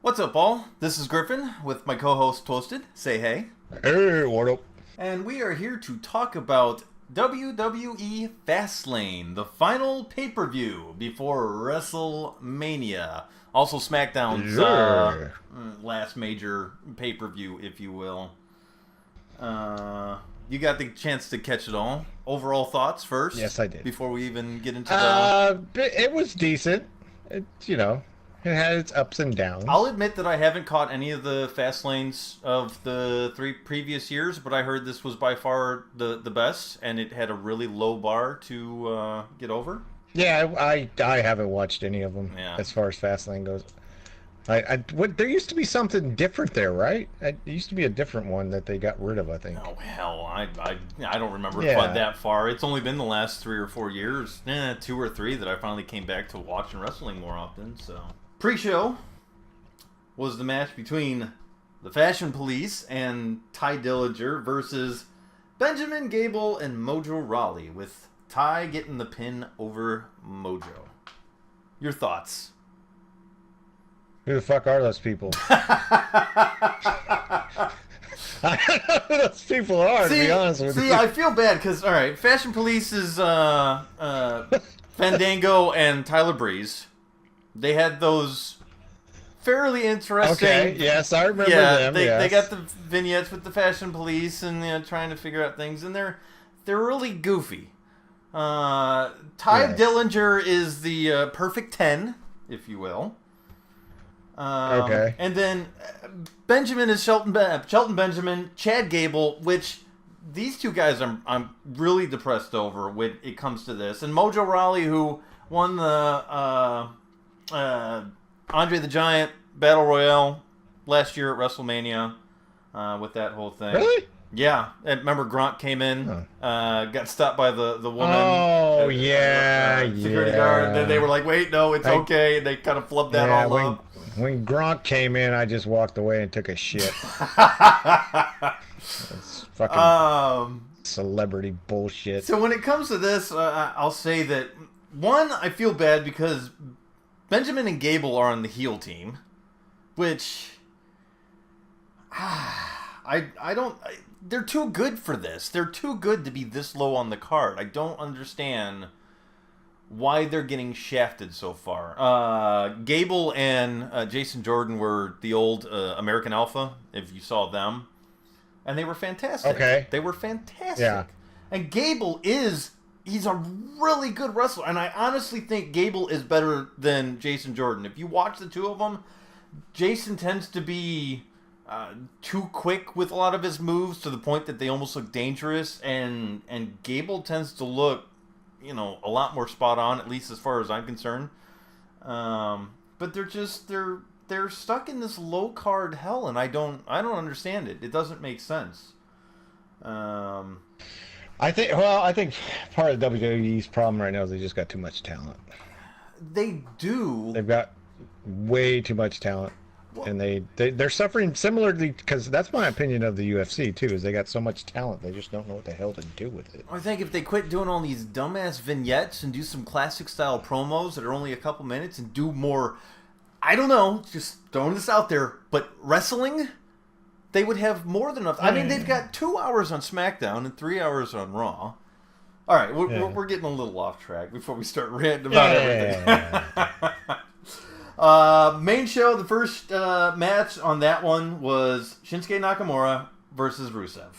What's up, all? This is Gryphon with my co-host Twosted. Say hey. Hey, what up? And we are here to talk about WWE Fastlane, the final pay-per-view before WrestleMania. Also Smackdown's last major pay-per-view, if you will. You got the chance to catch it all. Overall thoughts first? Yes, I did. Before we even get into the... It was decent. It had its ups and downs. I'll admit that I haven't caught any of the Fastlanes of the 3 previous years, but I heard this was by far the best, and it had a really low bar to get over. Yeah, I haven't watched any of them as far as Fastlane goes. There used to be something different there, right? It used to be a different one that they got rid of, I think. Oh, hell, I don't remember quite that far. It's only been the last 3 or 4 years, 2 or 3, that I finally came back to watching wrestling more often, so... Pre-show was the match between the Fashion Police and Ty Dillinger versus Benjamin, Gable, and Mojo Rawley, with Ty getting the pin over Mojo. Your thoughts? Who the fuck are those people? I don't know who those people are, to be honest with you. See, I feel bad because, all right, Fashion Police is Fandango and Tyler Breeze. They had those fairly interesting... Okay, yes, I remember them. They got the vignettes with the Fashion Police and trying to figure out things, and they're really goofy. Ty Dillinger is the perfect 10, if you will. Okay. And then Benjamin is Shelton Benjamin, Chad Gable, which these two guys I'm really depressed over when it comes to this. And Mojo Rawley, who won the Andre the Giant Battle Royale last year at WrestleMania with that whole thing. Really? Yeah. And remember Gronk came in, got stopped by the woman. Oh, security guard. And then they were like, wait, no, it's okay. And they kind of flubbed that all up. When Gronk came in, I just walked away and took a shit. It's fucking celebrity bullshit. So when it comes to this, I'll say that, one, I feel bad because Benjamin and Gable are on the heel team, which they're too good for this. They're too good to be this low on the card. I don't understand why they're getting shafted so far. Gable and Jason Jordan were the old American Alpha, if you saw them, and they were fantastic. Okay. They were fantastic. Yeah. And Gable he's a really good wrestler, and I honestly think Gable is better than Jason Jordan. If you watch the two of them, Jason tends to be too quick with a lot of his moves to the point that they almost look dangerous, and Gable tends to look, a lot more spot on, at least as far as I'm concerned. But they're stuck in this low card hell, and I don't understand it. It doesn't make sense. I think part of WWE's problem right now is they just got too much talent. They do. They've got way too much talent, and they're suffering similarly, because that's my opinion of the UFC too. Is they got so much talent, they just don't know what the hell to do with it. I think if they quit doing all these dumbass vignettes and do some classic style promos that are only a couple minutes and do more, I don't know, just throwing this out there, but wrestling, they would have more than enough. I mean, they've got 2 hours on SmackDown and 3 hours on Raw. All right, we're getting a little off track before we start ranting about everything. Main show, the first match on that one was Shinsuke Nakamura versus Rusev.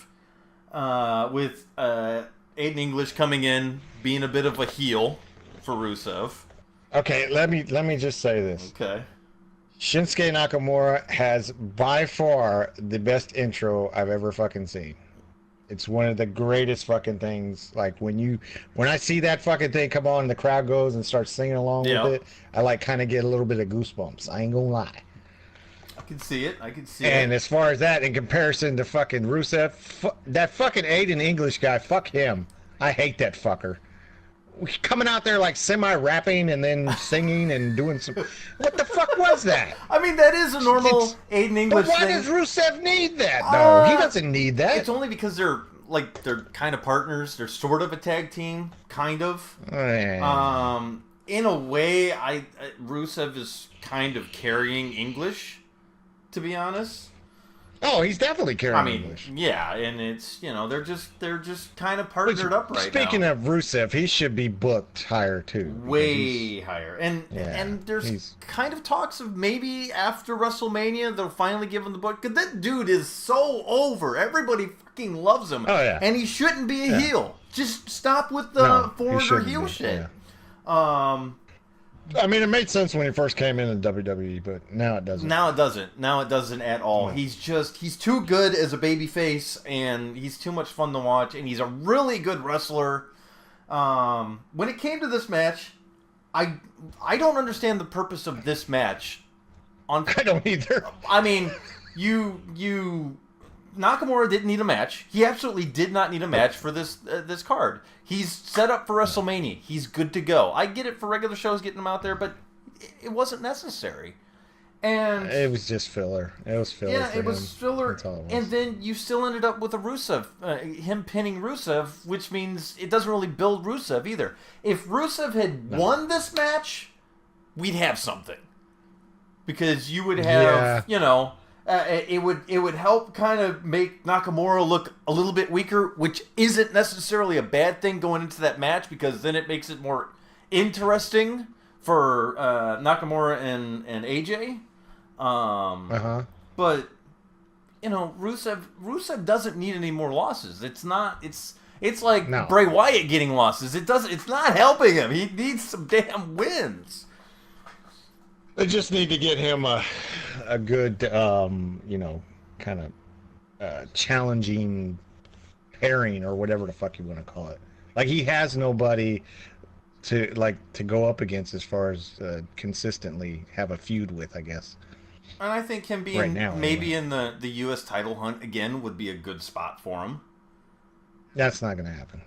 With Aiden English coming in, being a bit of a heel for Rusev. Okay, let me just say this. Okay. Shinsuke Nakamura has by far the best intro I've ever fucking seen. It's one of the greatest fucking things. Like when I see that fucking thing come on and the crowd goes and starts singing along with it, I kind of get a little bit of goosebumps. I ain't gonna lie. I can see it. And as far as that, in comparison to fucking Rusev, that fucking Aiden English guy, fuck him. I hate that fucker. Coming out there like semi-rapping and then singing and doing some... What the fuck was that? I mean, that is a normal Aiden English thing. But why does Rusev need that, though? He doesn't need that. It's only because they're kind of partners. They're sort of a tag team, kind of. In a way, Rusev is kind of carrying English. to be honest. Oh, he's definitely carrying I mean, English. yeah, and it's, they're just kind of partnered up right Speaking now. of Rusev, he should be booked higher too. Way higher. And there's kind of talks of maybe after WrestleMania they'll finally give him the book. Because that dude is so over. Everybody fucking loves him. Oh, yeah. And he shouldn't be a heel. Just stop with the foreigner heel shit. Yeah. I mean, it made sense when he first came in WWE, but now it doesn't. Now it doesn't. Now it doesn't at all. No. He's too good as a babyface, and he's too much fun to watch, and he's a really good wrestler. When it came to this match, I don't understand the purpose of this match. I don't either. I mean, Nakamura didn't need a match. He absolutely did not need a match for this card. He's set up for WrestleMania. He's good to go. I get it for regular shows getting him out there, but it wasn't necessary. And it was just filler. It was filler. Yeah, it was filler. That's all it was. And then you still ended up with a Rusev, him pinning Rusev, which means it doesn't really build Rusev either. If Rusev had won this match, we'd have something. Because you would have, it would help kind of make Nakamura look a little bit weaker, which isn't necessarily a bad thing going into that match, because then it makes it more interesting for Nakamura and AJ. But Rusev doesn't need any more losses. It's like Bray Wyatt getting losses. It's not helping him. He needs some damn wins. They just need to get him a good, kind of challenging pairing or whatever the fuck you want to call it. Like, he has nobody to go up against as far as consistently have a feud with, I guess. And I think him being maybe in the U.S. title hunt again would be a good spot for him. That's not going to happen.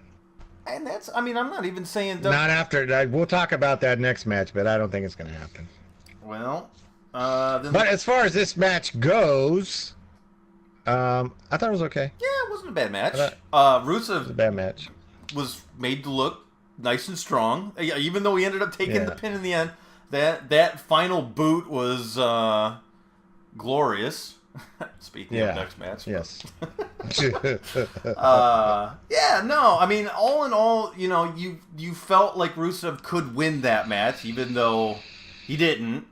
And I'm not even saying... Not after... We'll talk about that next match, but I don't think it's going to happen. Well, but as far as this match goes, I thought it was okay. Yeah, it wasn't a bad match. Rusev was a bad match. Was made to look nice and strong, even though he ended up taking the pin in the end. That final boot was glorious. Speaking of next match, yes. All in all, you felt like Rusev could win that match, even though he didn't.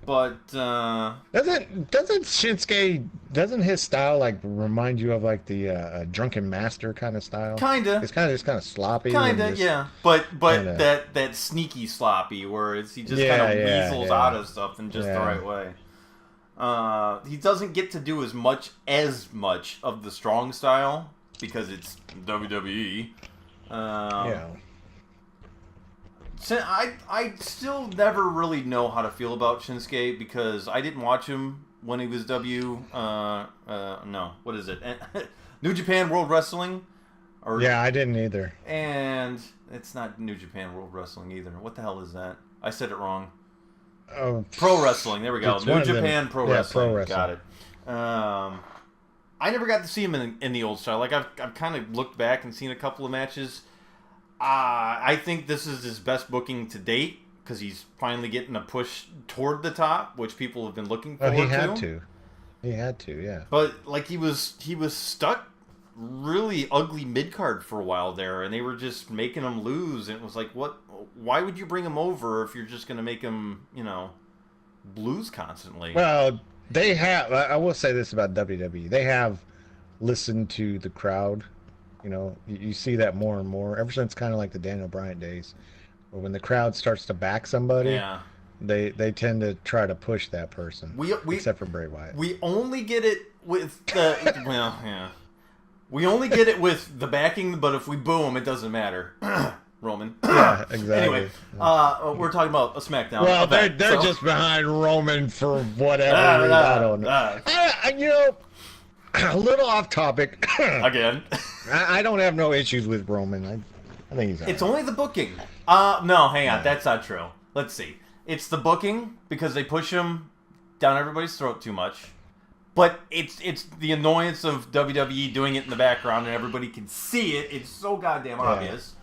But doesn't Shinsuke, doesn't his style remind you of the Drunken Master kind of style? Kinda. It's kind of sloppy. Yeah. But that sneaky sloppy where he just kind of weasels out of stuff in just the right way. He doesn't get to do as much of the strong style because it's WWE. I still never really know how to feel about Shinsuke because I didn't watch him when he was what is it? New Japan World Wrestling? I didn't either. And it's not New Japan World Wrestling either. What the hell is that? I said it wrong. Oh, Pro Wrestling. There we go. New Japan Pro Wrestling. Pro Wrestling. Got it. I never got to see him in the old style. I've kind of looked back and seen a couple of matches. I think this is his best booking to date because he's finally getting a push toward the top, which people have been looking forward to. He had to, yeah. But he was stuck really ugly mid card for a while there, and they were just making him lose. And it was like, what? Why would you bring him over if you're just going to make him, lose constantly? Well, they have. I will say this about WWE: they have listened to the crowd. You see that more and more ever since kind of like the Daniel Bryan days. But when the crowd starts to back somebody, they tend to try to push that person. Except for Bray Wyatt. We only get it with the We only get it with the backing, but if we boo him, it doesn't matter. Roman. Yeah, exactly. Anyway, we're talking about a SmackDown. Well, they're just behind Roman for whatever reason. I don't know. A little off topic. Again. I don't have no issues with Roman. I think he's all It's only the booking. No, hang on. That's not true. Let's see. It's the booking because they push him down everybody's throat too much. But it's the annoyance of WWE doing it in the background and everybody can see it. It's so goddamn obvious.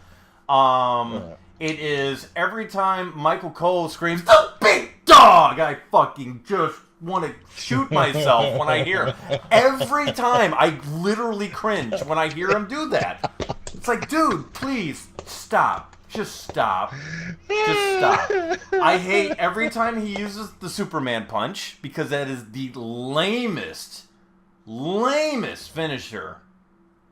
It is every time Michael Cole screams, "The big dog!" I fucking just want to shoot myself when I hear him. Every time I literally cringe when I hear him do that. It's like, dude, please stop. Just stop. Just stop. I hate every time he uses the Superman punch because that is the lamest finisher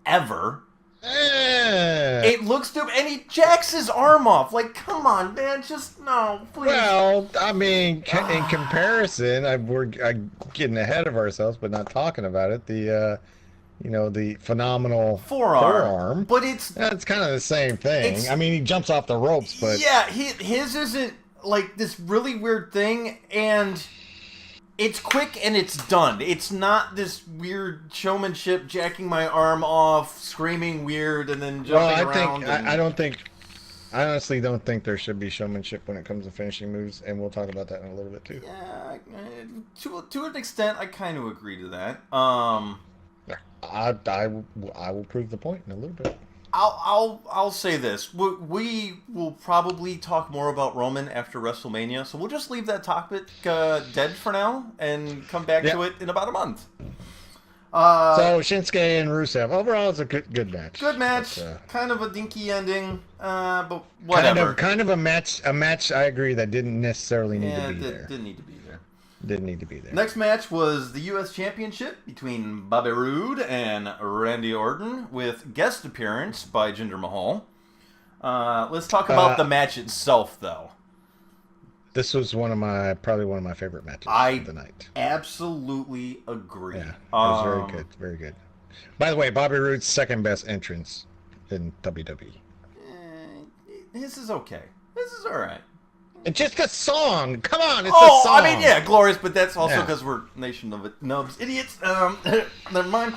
ever. It looks stupid, and he jacks his arm off. Like, come on, man, just no, please. Well, I mean, in comparison, we're getting ahead of ourselves, but not talking about it. The the phenomenal forearm. But it's kind of the same thing. I mean, he jumps off the ropes, but yeah, his isn't like this really weird thing, and it's quick and it's done. It's not this weird showmanship, jacking my arm off, screaming weird, and then jumping around. I honestly don't think there should be showmanship when it comes to finishing moves, and we'll talk about that in a little bit too. Yeah, to an extent, I kind of agree to that. I will prove the point in a little bit. I'll say this: we will probably talk more about Roman after WrestleMania, so we'll just leave that topic dead for now and come back to it in about a month. So Shinsuke and Rusev, overall, it's a good match. Good match, kind of a dinky ending, but whatever. Kind of a match. I agree that didn't necessarily need to be there. Didn't need to be there. Didn't need to be there. Next match was the U.S. Championship between Bobby Roode and Randy Orton with guest appearance by Jinder Mahal. Let's talk about the match itself, though. This was probably one of my favorite matches of the night. Absolutely agree. Yeah, it was very good, very good. By the way, Bobby Roode's second best entrance in WWE. This is okay. This is all right. It's just a song. Come on, it's a song. I mean, yeah, glorious, but that's also because we're nation of nubs, idiots. Never mind.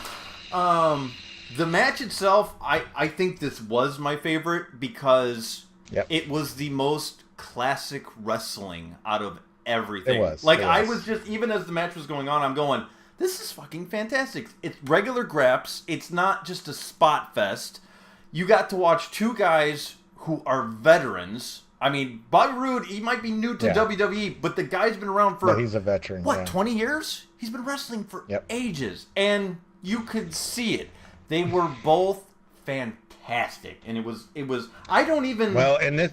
The match itself, I think this was my favorite because it was the most classic wrestling out of everything. It was. I was just, even as the match was going on, I'm going, this is fucking fantastic. It's regular graps. It's not just a spot fest. You got to watch two guys who are veterans. I mean, Bobby Roode, he might be new to WWE, but the guy's been around for... he's a veteran. 20 years? He's been wrestling for ages. And you could see it. They were both fantastic. And it was I don't even... Well, and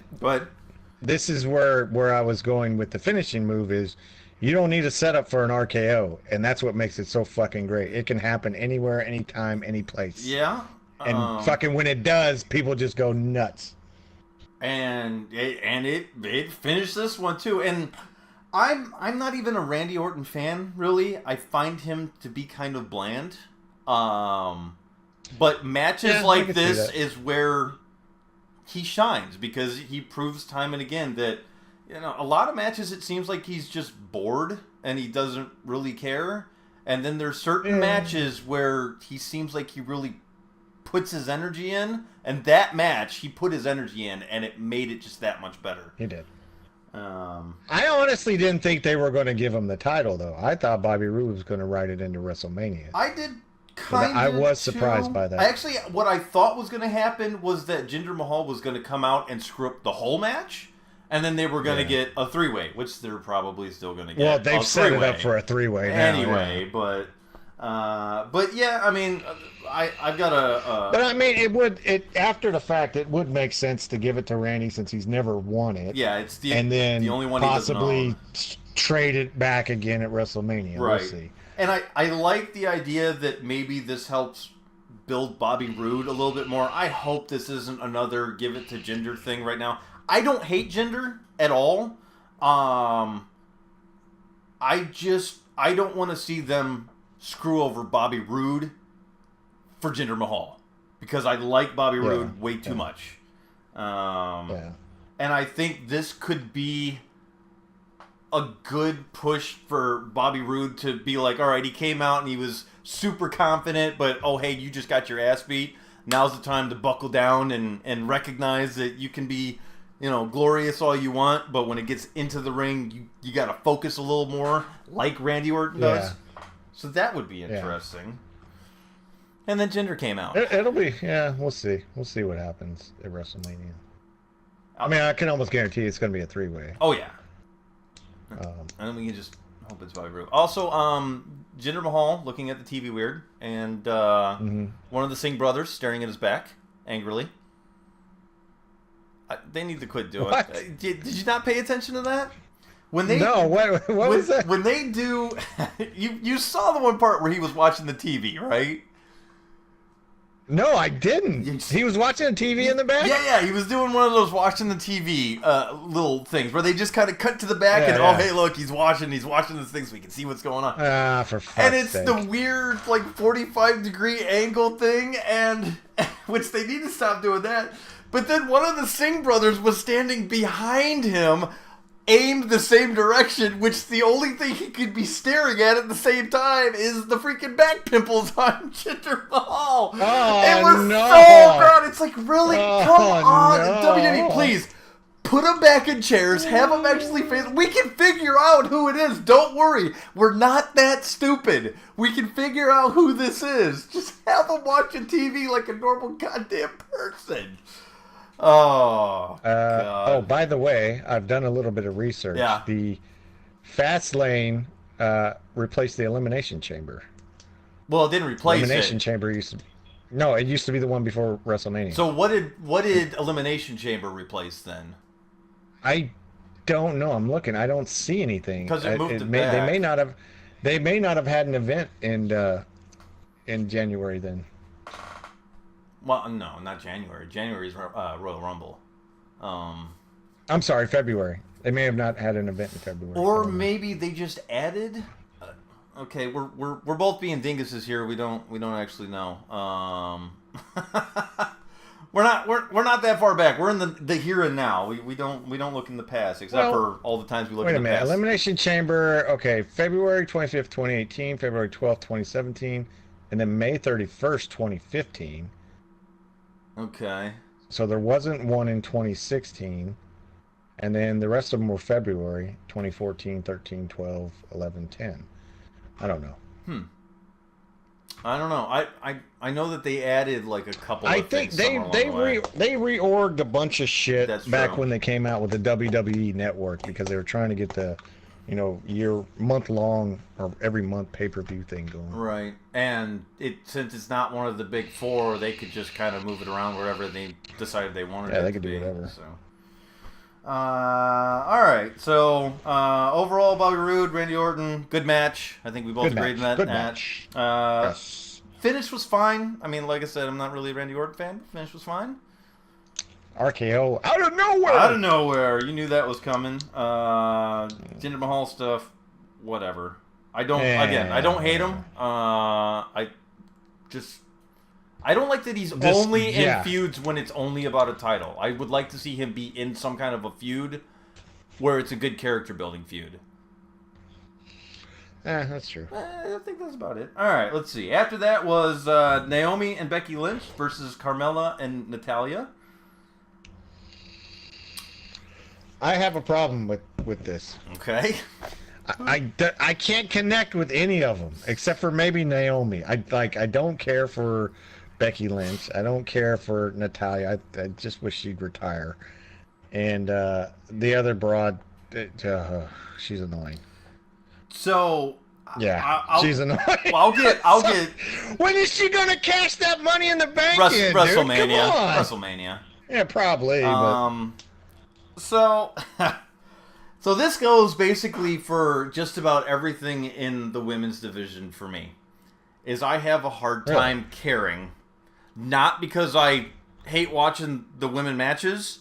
this is where I was going with the finishing move is you don't need a setup for an RKO. And that's what makes it so fucking great. It can happen anywhere, anytime, any place. Yeah. And fucking when it does, people just go nuts. And it finished this one too. And I'm not even a Randy Orton fan, really. I find him to be kind of bland. But matches like this is where he shines because he proves time and again that a lot of matches it seems like he's just bored and he doesn't really care. And then there's certain matches where he seems like he really puts his energy in, and that match he put his energy in, and it made it just that much better. He did. I honestly didn't think they were going to give him the title, though. I thought Bobby Roode was going to write it into WrestleMania. I did kind of. I was surprised by that. Actually, what I thought was going to happen was that Jinder Mahal was going to come out and screw up the whole match, and then they were going to get a three-way, which they're probably still going to get. Well, they've set it up for a three-way now. Anyway, but yeah, I mean, I've got a. But I mean, after the fact, it would make sense to give it to Randy since he's never won it. Yeah, it's the only one possibly he doesn't own. Trade it back again at WrestleMania. Right. We'll see. And I like the idea that maybe this helps build Bobby Roode a little bit more. I hope this isn't another give it to Jinder thing right now. I don't hate Jinder at all. I don't want to see them screw over Bobby Roode for Jinder Mahal because I like Bobby Roode way too much. And I think this could be a good push for Bobby Roode to be like, all right, he came out and he was super confident, but oh, hey, you just got your ass beat. Now's the time to buckle down and recognize that you can be, glorious all you want, but when it gets into the ring, you got to focus a little more like Randy Orton does. So that would be interesting. And then Jinder came out. It'll be, we'll see. We'll see what happens at WrestleMania. I mean, I can almost guarantee it's going to be a three-way. Oh, yeah. And then we can just hope it's Bobby Roode. Also, Jinder Mahal looking at the TV weird, and one of the Singh brothers staring at his back angrily. They need to quit doing it. Did you not pay attention to that? When they what was that? When they do, you saw the one part where he was watching the TV, right? No, I didn't. He was watching the TV in the back? Yeah, he was doing one of those watching the TV little things where they just kind of cut to the back and, oh, hey, look, he's watching this thing so we can see what's going on. For fuck's And it's sake. the weird, 45-degree angle thing, and which they need to stop doing that. But then one of the Singh brothers was standing behind him, aimed the same direction, which the only thing he could be staring at the same time is the freaking back pimples on Jinder Mahal. Oh, it was no. so bad. It's like, really? Come on. No. WWE, please. Put them back in chairs. Have them actually face. We can figure out who it is. Don't worry. We're not that stupid. We can figure out who this is. Just have them watching TV like a normal goddamn person. Oh, God. By the way, I've done a little bit of research. Yeah. The Fastlane replaced the Elimination Chamber. Well, it didn't replace Elimination it. Chamber used to... No, it used to be the one before WrestleMania. So what did Elimination Chamber replace then? I don't know. I'm looking. I don't see anything. Because it moved it back. back. They may not have had an event in January then. Well, no, not January. January's Royal Rumble. I'm sorry, February. They may have not had an event in February. Or maybe they just added. Okay, we're both being dinguses here. We don't actually know. we're not that far back. We're in the here and now. We don't look in the past except for all the times we look in the past. Wait a minute. Elimination Chamber. Okay, February 25th, 2018, February 12th, 2017, and then May 31st, 2015. Okay. So there wasn't one in 2016. And then the rest of them were February 2014, 13, 12, 11, 10. I don't know. I don't know. I know that they added like a couple I of think things. they reorged a bunch of shit back true. when they came out with the WWE Network because they were trying to get the, month long or every month pay-per-view thing going. Right. And since it's not one of the big four, they could just kind of move it around wherever they decided they wanted it to be. Yeah, they could do whatever. So. All right. So overall, Bobby Roode, Randy Orton, good match. I think we both agreed on that. Good match. Yes. Finish was fine. I mean, like I said, I'm not really a Randy Orton fan, but finish was fine. RKO out of nowhere. Out of nowhere. You knew that was coming. Jinder Mahal stuff, whatever. I don't hate him. I don't like that he's only in feuds when it's only about a title. I would like to see him be in some kind of a feud where it's a good character building feud. That's true. I think that's about it. All right, let's see. After that was Naomi and Becky Lynch versus Carmella and Natalya. I have a problem with this. Okay. I can't connect with any of them except for maybe Naomi. I don't care for Becky Lynch. I don't care for Natalya. I just wish she'd retire. And the other broad, she's annoying. So yeah, she's annoying. Well, I'll get. When is she gonna cash that Money in the Bank in, WrestleMania. dude? Come on. WrestleMania. Yeah, probably. So this goes basically for just about everything in the women's division for me. Is I have a hard time caring, not because I hate watching the women matches,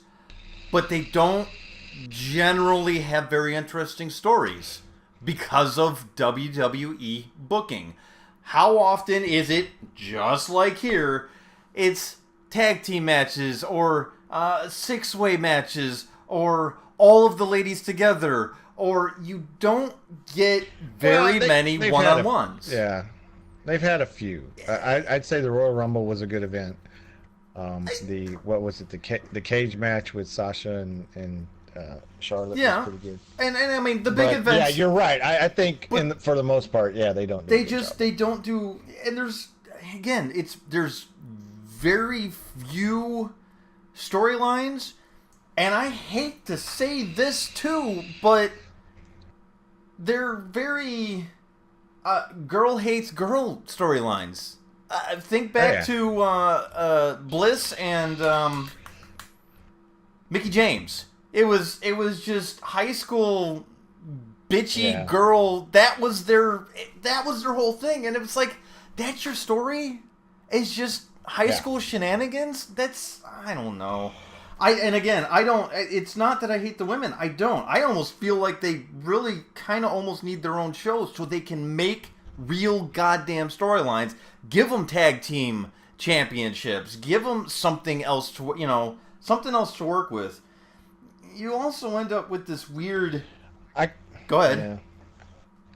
but they don't generally have very interesting stories because of WWE booking. How often is it, just like here, it's tag team matches or six-way matches or all of the ladies together, or you don't get very many one-on-ones. Yeah, they've had a few. I'd say the Royal Rumble was a good event. The cage match with Sasha and Charlotte was pretty good. And I mean the big events. Yeah, you're right. I think for the most part, they don't. They don't do. And there's very few storylines. And I hate to say this too, but they're very girl hates girl storylines. Think back to Bliss and Mickey James. It was just high school bitchy girl. That was their whole thing, and it was like, that's your story? It's just high school shenanigans? That's, I don't know. It's not that I hate the women. I don't. I almost feel like they really kind of almost need their own shows so they can make real goddamn storylines. Give them tag team championships. Give them something else to work with. You also end up with this weird... Go ahead. Yeah.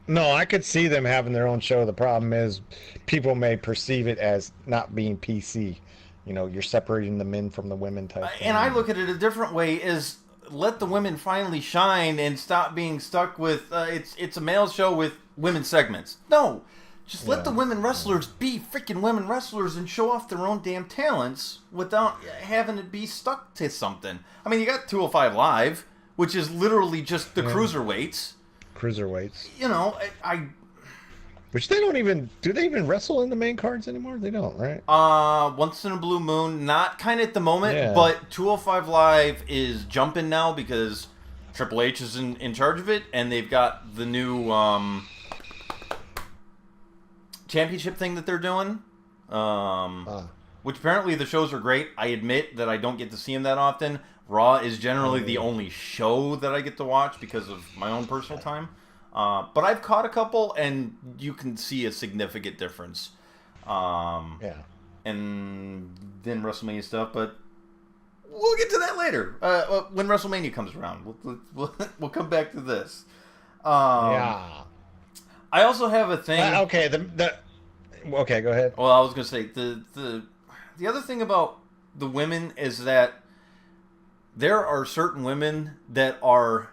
No, I could see them having their own show. The problem is people may perceive it as not being PC. You're separating the men from the women type thing. And I look at it a different way, is let the women finally shine and stop being stuck with, it's a male show with women segments. No, just let the women wrestlers be freaking women wrestlers and show off their own damn talents without having it be stuck to something. I mean, you got 205 Live, which is literally just the cruiserweights. Cruiserweights. Which they don't even... Do they even wrestle in the main cards anymore? They don't, right? Once in a blue moon. Not kind of at the moment, but 205 Live is jumping now because Triple H is in charge of it, and they've got the new championship thing that they're doing. Which apparently the shows are great. I admit that I don't get to see them that often. Raw is generally the only show that I get to watch because of my own personal time. But I've caught a couple, and you can see a significant difference. And then WrestleMania stuff, but we'll get to that later. When WrestleMania comes around, we'll come back to this. I also have a thing. Okay, okay, go ahead. Well, I was going to say the other thing about the women is that there are certain women that are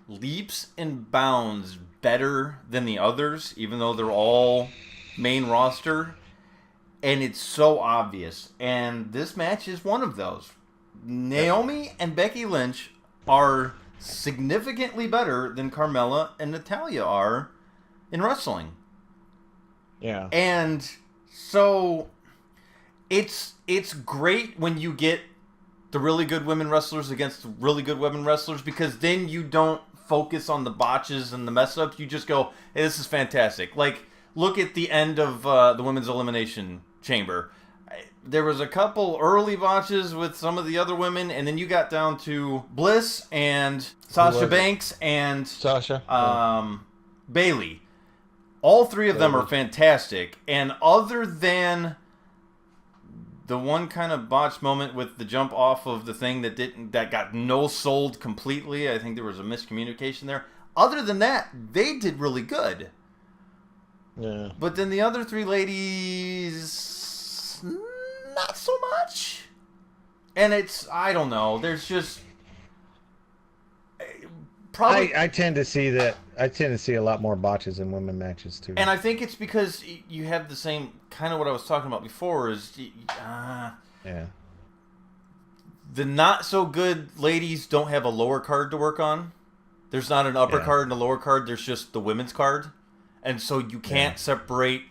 leaps and bounds better than the others, even though they're all main roster, and it's so obvious. And this match is one of those. Naomi and Becky Lynch are significantly better than Carmella and Natalya are in wrestling. Yeah. And so it's great when you get the really good women wrestlers against really good women wrestlers, because then you don't focus on the botches and the mess ups. You just go, hey, this is fantastic. Like, look at the end of the Women's Elimination Chamber. There was a couple early botches with some of the other women, and then you got down to Bliss and Sasha Banks and Bayley. All three of them are fantastic. And other than the one kind of botched moment with the jump off of the thing that got no-sold completely, I think there was a miscommunication there. Other than that, they did really good. Yeah. But then the other three ladies, not so much. And I don't know. There's just probably. I tend to see that. I tend to see a lot more botches in women matches too. And I think it's because you have the same kind of what I was talking about before. The not so good ladies don't have a lower card to work on. There's not an upper card and a lower card. There's just the women's card, and so you can't separate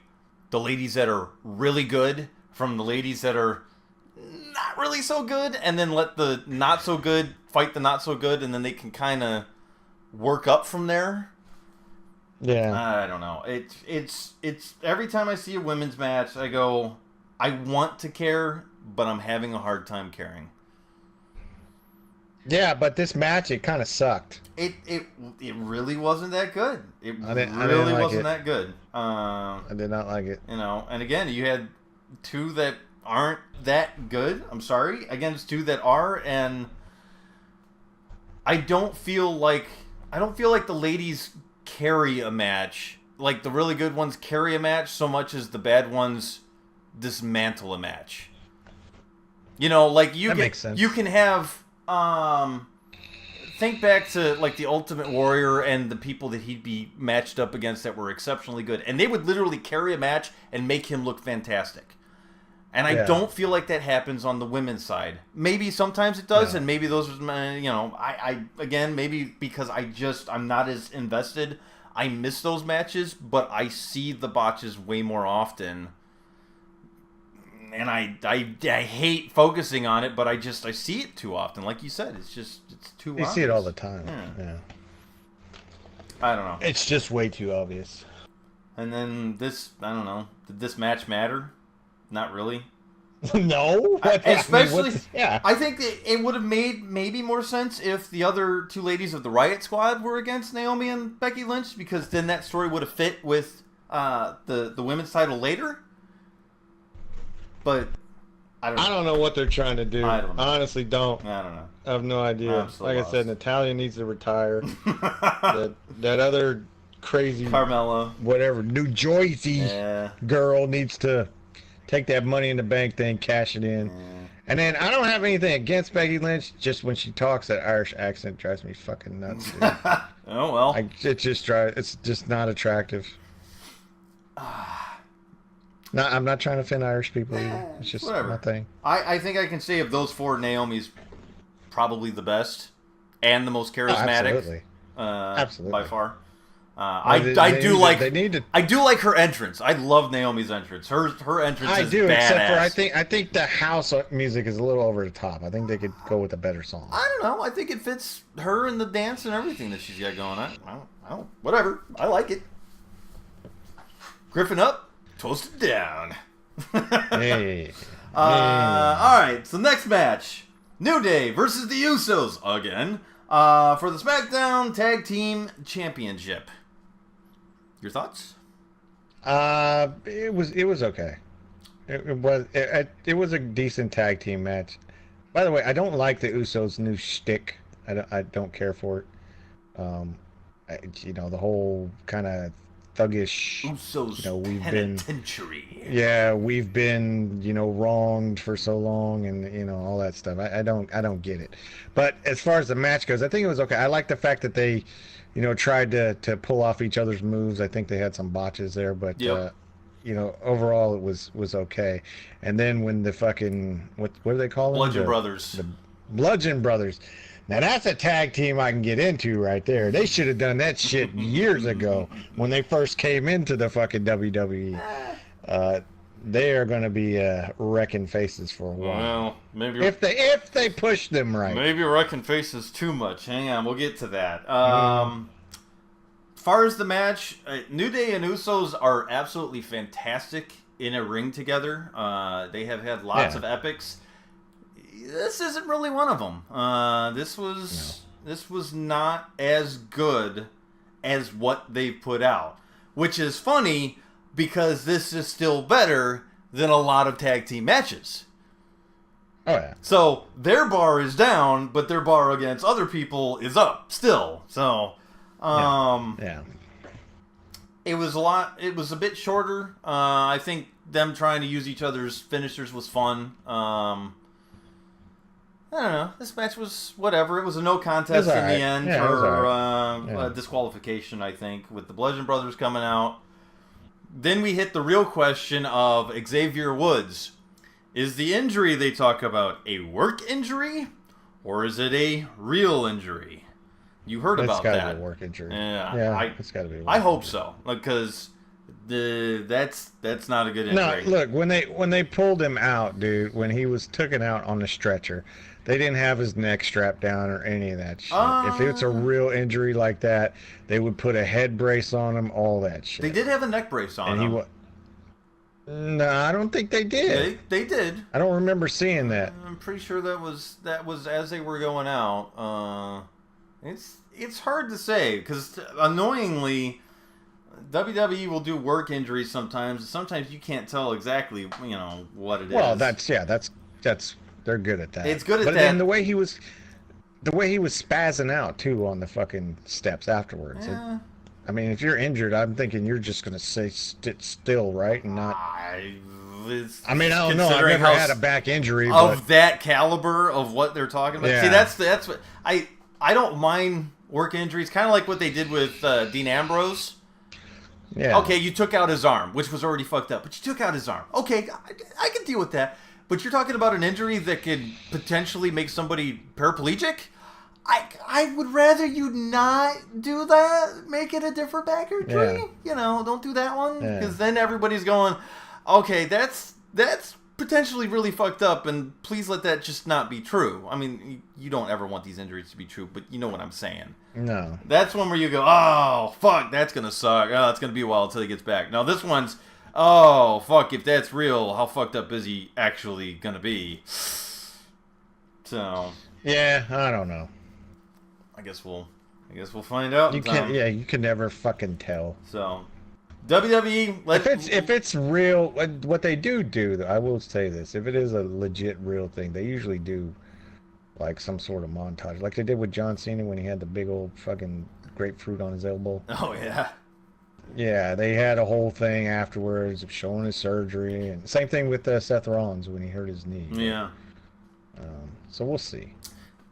the ladies that are really good from the ladies that are not really so good, and then let the not so good fight the not so good, and then they can kind of work up from there. Yeah. I don't know. It's every time I see a women's match, I go, I want to care, but I'm having a hard time caring. Yeah, but this match, it kind of sucked. It really wasn't that good. It really wasn't that good. I did not like it. And again, you had two that aren't that good. I'm sorry, against two that are, and I don't feel like the ladies carry a match. Like the really good ones carry a match so much as the bad ones dismantle a match. Like makes sense. You can have think back to like the Ultimate Warrior and the people that he'd be matched up against that were exceptionally good, and they would literally carry a match and make him look fantastic. And I don't feel like that happens on the women's side. Maybe sometimes it does, and maybe those, I again, maybe because I'm not as invested, I miss those matches, but I see the botches way more often. And I hate focusing on it, but I see it too often. Like you said, it's too obvious. You see it all the time. Yeah. I don't know. It's just way too obvious. And then this, I don't know. Did this match matter? Not really. No. Especially, I think it would have made maybe more sense if the other two ladies of the Riot Squad were against Naomi and Becky Lynch, because then that story would have fit with the women's title later. But I don't know what they're trying to do. I don't know. I honestly don't. I don't know. I have no idea. So like lost. I said, Natalya needs to retire. that other crazy Carmella, whatever, New Jersey girl needs to take that Money in the Bank thing, cash it in. And then I don't have anything against Becky Lynch. Just when she talks, that Irish accent drives me fucking nuts, dude. Oh well. It's just not attractive. No, I'm not trying to offend Irish people either. It's just my thing. I think I can say of those four, Naomi's probably the best and the most charismatic. Absolutely. Absolutely. By far. I do like her entrance. I love Naomi's entrance. Her entrance is badass. Except for I think the house music is a little over the top. I think they could go with a better song. I don't know. I think it fits her and the dance and everything that she's got going on. I don't whatever. I like it. Gryphon up, Twosted down. Hey. All right. So next match, New Day versus the Usos again for the Smackdown Tag Team Championship. Your thoughts? It was okay. It was a decent tag team match. By the way, I don't like the Usos' new shtick. I don't care for it. The whole kind of thuggish. Usos penitentiary. We've been wronged for so long, and all that stuff. I don't get it. But as far as the match goes, I think it was okay. I like the fact that they tried to pull off each other's moves. I think they had some botches there, but overall it was okay. And then when the fucking what do they call them? Bludgeon Brothers. The Bludgeon Brothers. Now that's a tag team I can get into right there. They should have done that shit years ago when they first came into the fucking WWE. They are going to be wrecking faces for a while. Well, maybe if they push them right. Maybe wrecking faces too much. Hang on, we'll get to that. As far as the match, New Day and Usos are absolutely fantastic in a ring together. They have had lots of epics. This isn't really one of them. This was not as good as what they put out, which is funny because this is still better than a lot of tag team matches. Oh yeah. So their bar is down, but their bar against other people is up still. So it was a lot. It was a bit shorter. I think them trying to use each other's finishers was fun. I don't know. This match was whatever. It was a no contest in the end for disqualification, I think, with the Bludgeon Brothers coming out. Then we hit the real question of Xavier Woods. Is the injury they talk about a work injury, or is it a real injury? You heard about that. It's got to be a work injury. It's got to be a work I hope injury. so, because that's not a good injury. No, look, when they pulled him out, dude, when he was taken out on the stretcher, they didn't have his neck strapped down or any of that shit. If it's a real injury like that, they would put a head brace on him, all that shit. They did have a neck brace on him. No, I don't think they did. They did. I don't remember seeing that. I'm pretty sure that was as they were going out. It's hard to say because annoyingly, WWE will do work injuries sometimes. Sometimes you can't tell exactly what it is. Well, that's they're good at that. It's good at that. But then the way he was spazzing out too on the fucking steps afterwards. Yeah. I mean, if you're injured, I'm thinking you're just gonna sit still, right, and not. I mean, I don't know. I've never had a back injury of that caliber of what they're talking about. Yeah. See, that's what I don't mind work injuries. Kind of like what they did with Dean Ambrose. Yeah. Okay, you took out his arm, which was already fucked up, but you took out his arm. Okay, I can deal with that. But you're talking about an injury that could potentially make somebody paraplegic? I would rather you not do that. Make it a different backer tree. Yeah. Don't do that one because Yeah. then everybody's going, okay, that's potentially really fucked up, and please let that just not be true. I mean, you don't ever want these injuries to be true, but you know what I'm saying. No. That's one where you go, oh fuck, that's gonna suck. Oh, it's gonna be a while until he gets back. Now this one's, oh fuck, if that's real, how fucked up is he actually gonna be? So. Yeah, I don't know. I guess we'll find out. You can you can never fucking tell. So, WWE. If it's real, what they do, though, I will say this: if it is a legit real thing, they usually do like some sort of montage, like they did with John Cena when he had the big old fucking grapefruit on his elbow. Oh yeah. Yeah, they had a whole thing afterwards of showing his surgery, and same thing with Seth Rollins when he hurt his knee. Yeah. So we'll see.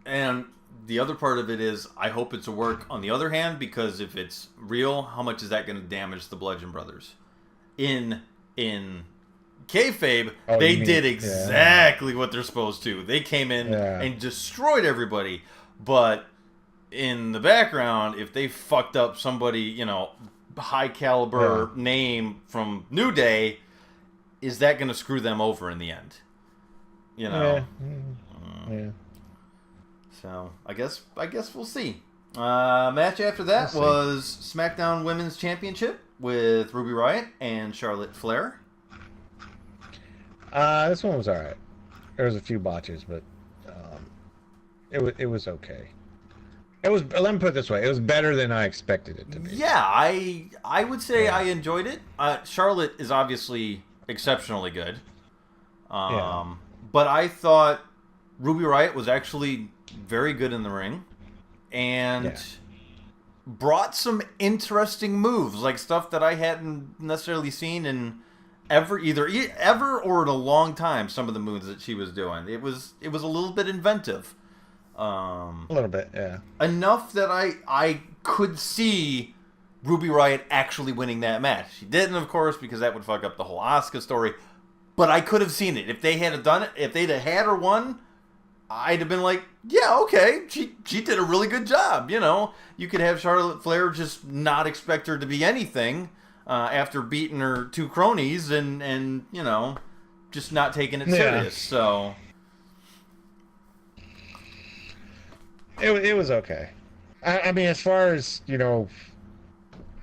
And the other part of it is, I hope it's a work on the other hand, because if it's real, how much is that going to damage the Bludgeon Brothers? In kayfabe, they did exactly what they're supposed to. They came in and destroyed everybody. But in the background, if they fucked up somebody, high caliber name from New Day, is that going to screw them over in the end? Yeah. So I guess we'll see. Match after that was SmackDown Women's Championship with Ruby Riott and Charlotte Flair. This one was alright. There was a few botches, but it was okay. It was. Let me put it this way: it was better than I expected it to be. Yeah, I would say I enjoyed it. Charlotte is obviously exceptionally good. But I thought Ruby Riott was actually very good in the ring and brought some interesting moves, like stuff that I hadn't necessarily seen in ever or in a long time. Some of the moves that she was doing, it was a little bit inventive. A little bit, yeah. Enough that I could see Ruby Riott actually winning that match. She didn't, of course, because that would fuck up the whole Asuka story. But I could have seen it if they had done it. If they'd have had her won, I'd have been like, yeah, okay, she did a really good job. You could have Charlotte Flair just not expect her to be anything after beating her two cronies and just not taking it serious. So it was okay. I mean, as far as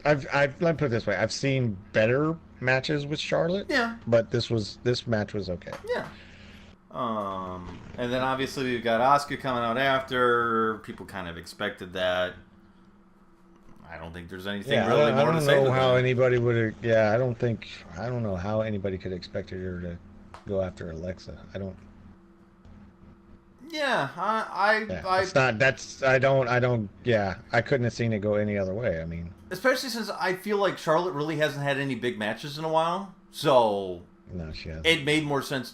I've let me put it this way: I've seen better matches with Charlotte. Yeah. But this match was okay. Yeah. And then obviously we've got Asuka coming out after. People kind of expected that. I don't think there's anything really more to say. I don't know how anybody would. Yeah, I don't know how anybody could expect her to go after Alexa. I don't. Yeah, it's not. That's. I don't. Yeah, I couldn't have seen it go any other way. I mean, especially since I feel like Charlotte really hasn't had any big matches in a while, so no, she hasn't. It made more sense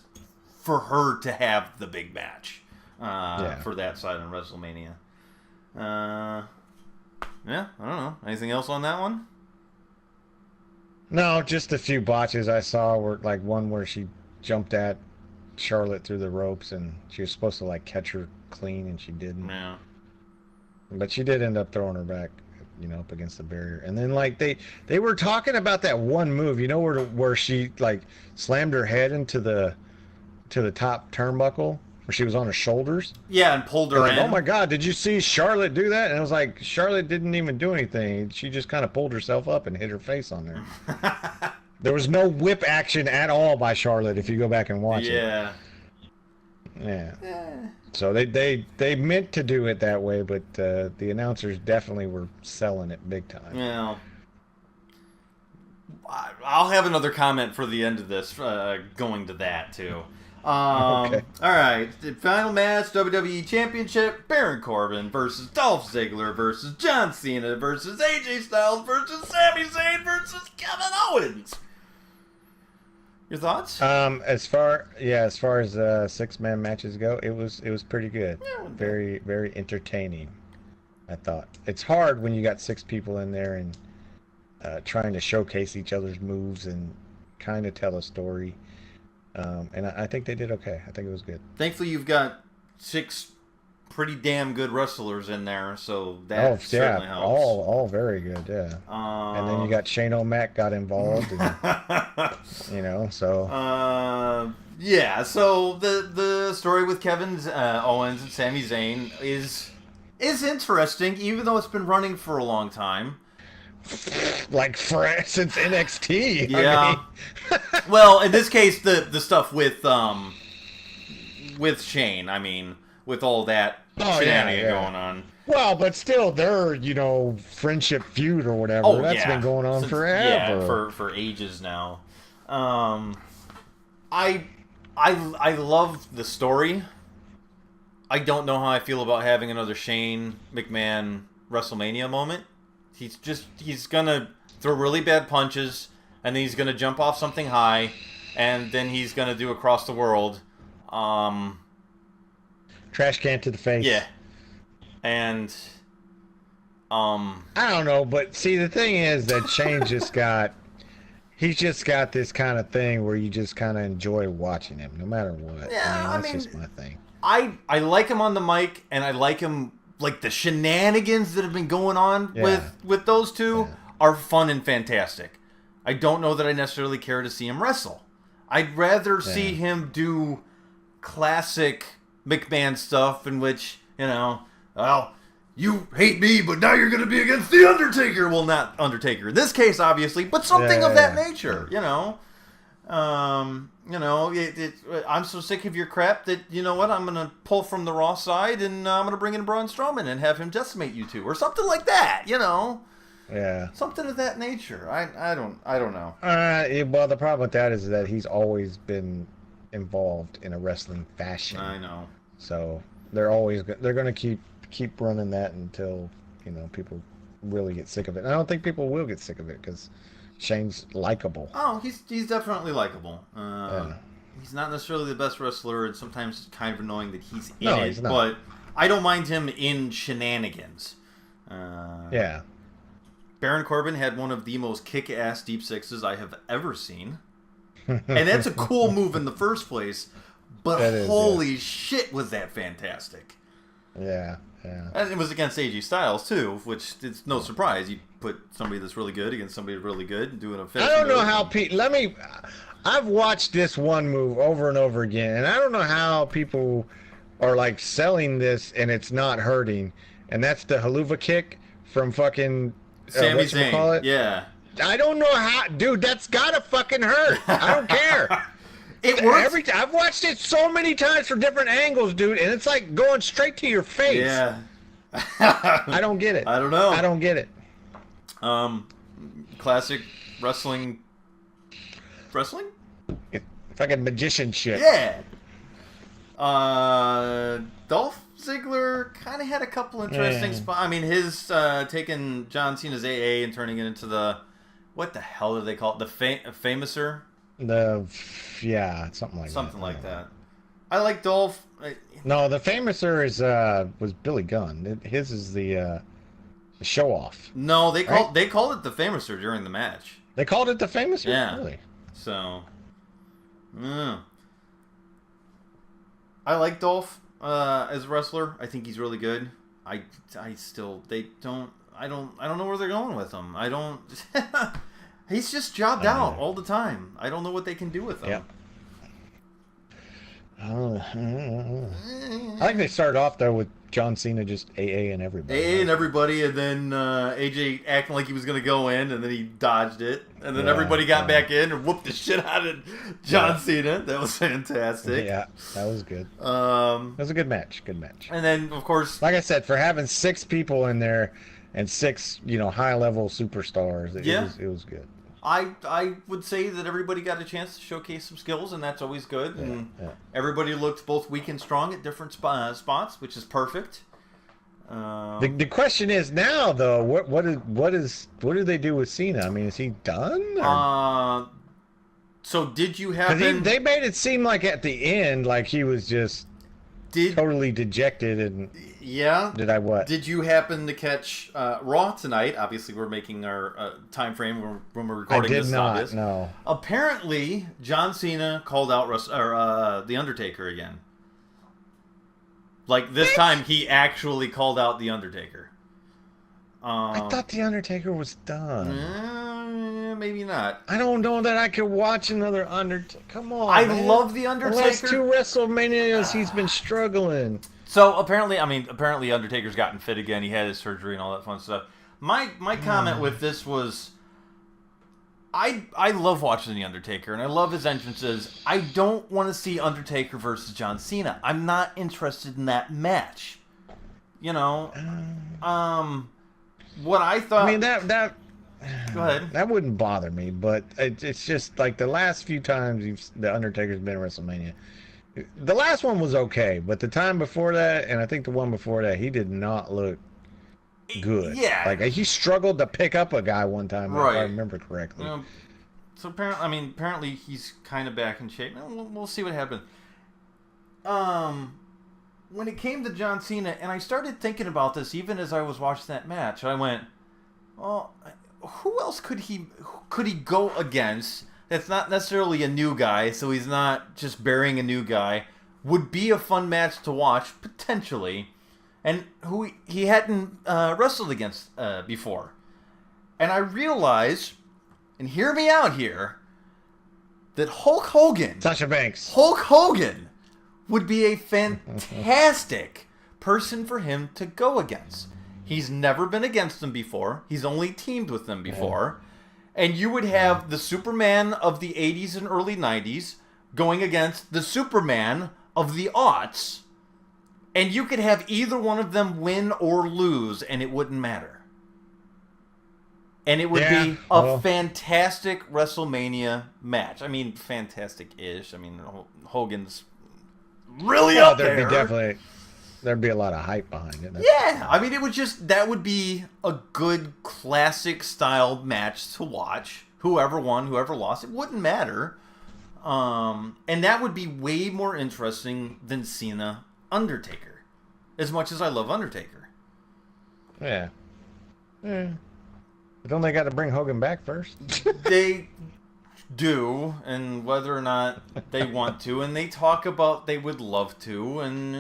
for her to have the big match for that side on WrestleMania. Yeah, I don't know. Anything else on that one? No, just a few botches I saw were like one where she jumped at Charlotte through the ropes and she was supposed to catch her clean and she didn't. Yeah. But she did end up throwing her back, up against the barrier. And then they were talking about that one move, where she slammed her head into the top turnbuckle where she was on her shoulders. Yeah, and pulled her in. Oh my God, did you see Charlotte do that? And it was like, Charlotte didn't even do anything. She just kind of pulled herself up and hit her face on there. There was no whip action at all by Charlotte if you go back and watch it. Yeah. So they meant to do it that way, but the announcers definitely were selling it big time. Yeah. I'll have another comment for the end of this, going to that too. Okay. All right. The final match, WWE Championship, Baron Corbin versus Dolph Ziggler versus John Cena versus AJ Styles versus Sami Zayn versus Kevin Owens. Your thoughts? As far as 6-man matches go, it was pretty good. Yeah, very, very entertaining. I thought it's hard when you got 6 people in there and trying to showcase each other's moves and kind of tell a story. And I think they did okay. I think it was good. Thankfully, you've got 6 pretty damn good wrestlers in there, so that certainly helps. All very good, yeah. And then you got Shane O'Mac got involved, and, so. Yeah, so the story with Kevin Owens and Sami Zayn is interesting, even though it's been running for a long time. Like since NXT. Yeah. Well, in this case, the stuff with Shane, I mean, with all that shenanigans going on. Well, but still, their friendship feud or whatever that's been going on forever. Yeah, for ages now. I love the story. I don't know how I feel about having another Shane McMahon WrestleMania moment. He's gonna throw really bad punches, and then he's gonna jump off something high, and then he's gonna do across the world. Trash can to the face. Yeah. And I don't know, but see, the thing is that Shane he's just got this kind of thing where you just kind of enjoy watching him, no matter what. Yeah, that's just my thing. I like him on the mic, and I like him, like, the shenanigans that have been going on with those two are fun and fantastic. I don't know that I necessarily care to see him wrestle. I'd rather see him do classic McMahon stuff in which, well, you hate me, but now you're going to be against The Undertaker. Well, not Undertaker in this case, obviously, but something of that nature, I'm so sick of your crap that, you know what, I'm going to pull from the Raw side, and I'm going to bring in Braun Strowman and have him decimate you two, or something like that, Yeah. Something of that nature. I don't know. Well, the problem with that is that he's always been involved in a wrestling fashion. I know. So they're going to keep running that until people really get sick of it. And I don't think people will get sick of it because Shane's likable. Oh, he's definitely likable. He's not necessarily the best wrestler, and sometimes it's kind of annoying that he's in it. He's not. But I don't mind him in shenanigans. Yeah. Baron Corbin had one of the most kick-ass deep sixes I have ever seen. And that's a cool move in the first place. But holy shit, was that fantastic. Yeah, yeah. And it was against AJ Styles, too, which it's no surprise. You put somebody that's really good against somebody that's really good and doing a finish. I don't know how I've watched this one move over and over again, and I don't know how people are, like, selling this and it's not hurting. And that's the haluva kick from fucking... Sami Zayn. Yeah. I don't know how... Dude, that's gotta fucking hurt. I don't care. It works. I've watched it so many times from different angles, dude, and it's like going straight to your face. Yeah. I don't get it. I don't know. I don't get it. Classic wrestling? Fucking magician shit. Yeah. Dolph Ziggler kind of had a couple interesting spots. I mean, his taking John Cena's AA and turning it into the... What the hell do they call it? The Famouser? Something like that. Something like that. I like Dolph. No, the Famouser was Billy Gunn. His is the show off. No, they called it the Famouser during the match. They called it the Famouser? Yeah. Really? So, I like Dolph as a wrestler. I think he's really good. I don't know where they're going with him. He's just jobbed out all the time. I don't know what they can do with him. Yeah. I think they started off though with John Cena just AA and everybody. AA and everybody, and then AJ acting like he was going to go in, and then he dodged it, and then everybody got back in and whooped the shit out of John Cena. That was fantastic. Yeah, that was good. That was a good match. Good match. And then, of course, like I said, for having 6 people in there and 6, high-level superstars, it was good. I would say that everybody got a chance to showcase some skills, and that's always good. And everybody looked both weak and strong at different spots, which is perfect. The question is now, though, what do they do with Cena? I mean, is he done? So did you happen? They made it seem like at the end, like he was just totally dejected and. Yeah. Did I what? Did you happen to catch Raw tonight? Obviously, we're making our time frame when we're recording this. I did not. No. Apparently, John Cena called out The Undertaker again. Like, this time, he actually called out The Undertaker. I thought The Undertaker was done. Maybe not. I don't know that I could watch another Undertaker. Come on, I man. love The Undertaker. The last 2 WrestleManias, he's been struggling. So, apparently Undertaker's gotten fit again. He had his surgery and all that fun stuff. My comment with this was, I love watching The Undertaker, and I love his entrances. I don't want to see Undertaker versus John Cena. I'm not interested in that match. You know? What I thought... I mean, that Go ahead. That wouldn't bother me, but it's just like the last few times The Undertaker's been at WrestleMania. The last one was okay, but the time before that, and I think the one before that, he did not look good. Yeah. Like, he struggled to pick up a guy one time, right. if I remember correctly. So apparently he's kind of back in shape. We'll see what happens. When it came to John Cena, and I started thinking about this even as I was watching that match, I went, well, who else could he go against that's not necessarily a new guy, so he's not just burying a new guy, would be a fun match to watch, potentially, and who he hadn't wrestled against before. And I realized, and hear me out here, that Hulk Hogan would be a fantastic person for him to go against. He's never been against them before. He's only teamed with them before. And you would have the Superman of the 80s and early 90s going against the Superman of the aughts. And you could have either one of them win or lose, and it wouldn't matter. And it would be a fantastic WrestleMania match. I mean, fantastic-ish. I mean, Hogan's really up there. There'd be a lot of hype behind it. Yeah, I mean, that would be a good classic style match to watch. Whoever won, whoever lost, it wouldn't matter. And that would be way more interesting than Cena Undertaker. As much as I love Undertaker. Yeah. But don't they got to bring Hogan back first? They do, and whether or not they want to, and they talk about they would love to, and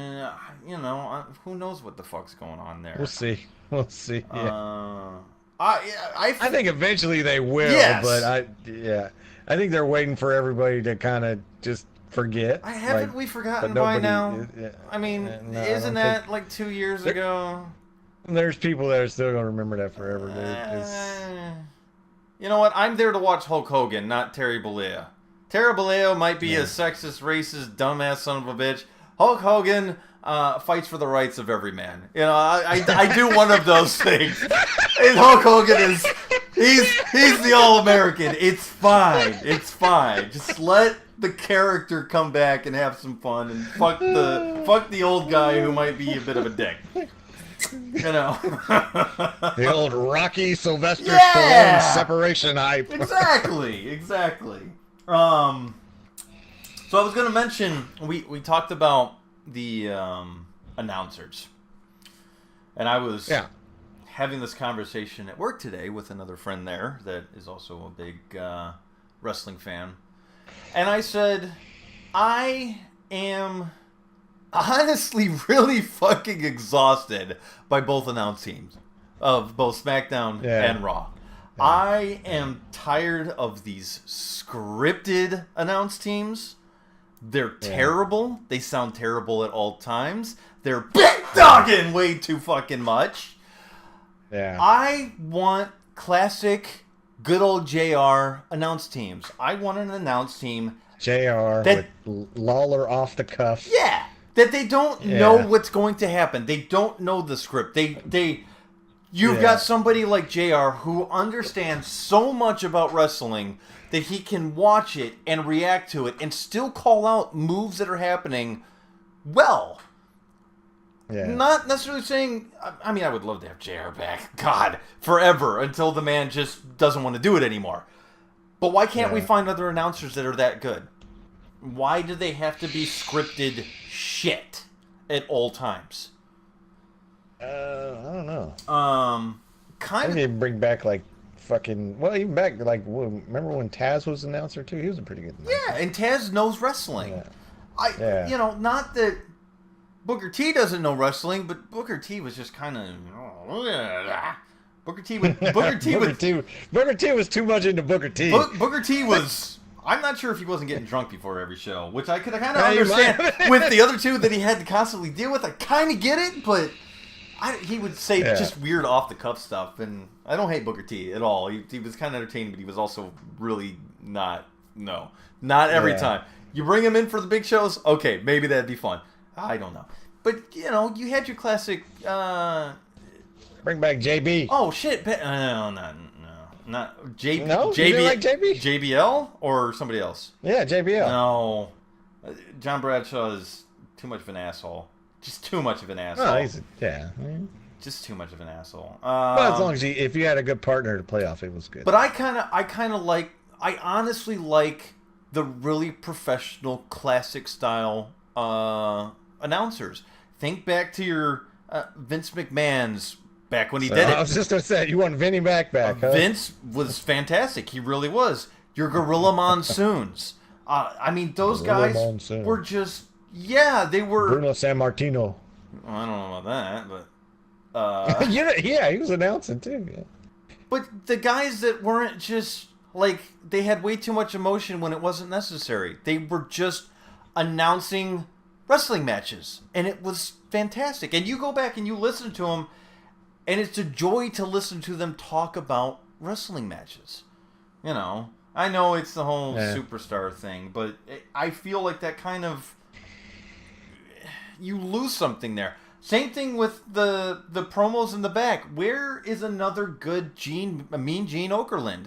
who knows what the fuck's going on there. We'll see. Yeah. I think eventually they will, yes. But I think they're waiting for everybody to kind of just forget. Haven't we forgotten by now? I mean, isn't that like 2 years ago? There's people that are still gonna remember that forever, dude. You know what? I'm there to watch Hulk Hogan, not Terry Bollea. Terry Bollea might be a sexist, racist, dumbass son of a bitch. Hulk Hogan fights for the rights of every man. You know, I do one of those things. And Hulk Hogan he's the All-American. It's fine. Just let the character come back and have some fun, and fuck the old guy who might be a bit of a dick. You know, the old Rocky Sylvester Stallone separation hype. Exactly. So I was going to mention we talked about the announcers, and I was having this conversation at work today with another friend there that is also a big wrestling fan, and I said, I am honestly really fucking exhausted by both announce teams of both SmackDown and Raw. Yeah. I am tired of these scripted announce teams. They're terrible. They sound terrible at all times. They're big dogging way too fucking much. Yeah. I want classic good old JR announce teams. I want an announce team JR with Lawler off the cuff. Yeah. That they don't know what's going to happen. They don't know the script. You've got somebody like JR who understands so much about wrestling that he can watch it and react to it and still call out moves that are happening well. Yeah. Not necessarily saying, I mean, I would love to have JR back, God, forever, until the man just doesn't want to do it anymore. But why can't we find other announcers that are that good? Why do they have to be scripted shit at all times? I don't know. Kind of. They bring back like fucking. Well, even back like remember when Taz was announcer too? He was a pretty good announcer. Yeah, and Taz knows wrestling. You know, not that Booker T doesn't know wrestling, but Booker T was just kind of Booker T would Booker T was too much into Booker T. Booker T was. I'm not sure if he wasn't getting drunk before every show, which I could kind of understand. With the other two that he had to constantly deal with, I kind of get it, but he would say just weird off the cuff stuff, and I don't hate Booker T at all. He was kind of entertaining, but he was also really not every time. You bring him in for the big shows, okay, maybe that'd be fun. I don't know. But, you know, you had your classic... Bring back JB. Oh, shit. No, not JB. No? You didn't like JB? JBL or somebody else? Yeah, JBL. No. John Bradshaw is too much of an asshole. Just too much of an asshole. Oh, just too much of an asshole. Well, as long as if you had a good partner to play off, it was good. But I honestly like the really professional, classic style announcers. Think back to your Vince McMahon's back when he did it. I was just going to say, you want Vinny back, huh? Vince was fantastic. He really was. Your Gorilla Monsoons. I mean, those guys were just, they were. Bruno Sammartino. I don't know about that, but. Yeah, he was announcing too. Yeah. But the guys that weren't just, like, they had way too much emotion when it wasn't necessary. They were just announcing wrestling matches, and it was fantastic. And you go back and you listen to them, and it's a joy to listen to them talk about wrestling matches. You know, I know it's the whole superstar thing, but I feel like that kind of, you lose something there. Same thing with the promos in the back. Where is another good Mean Gene Okerlund?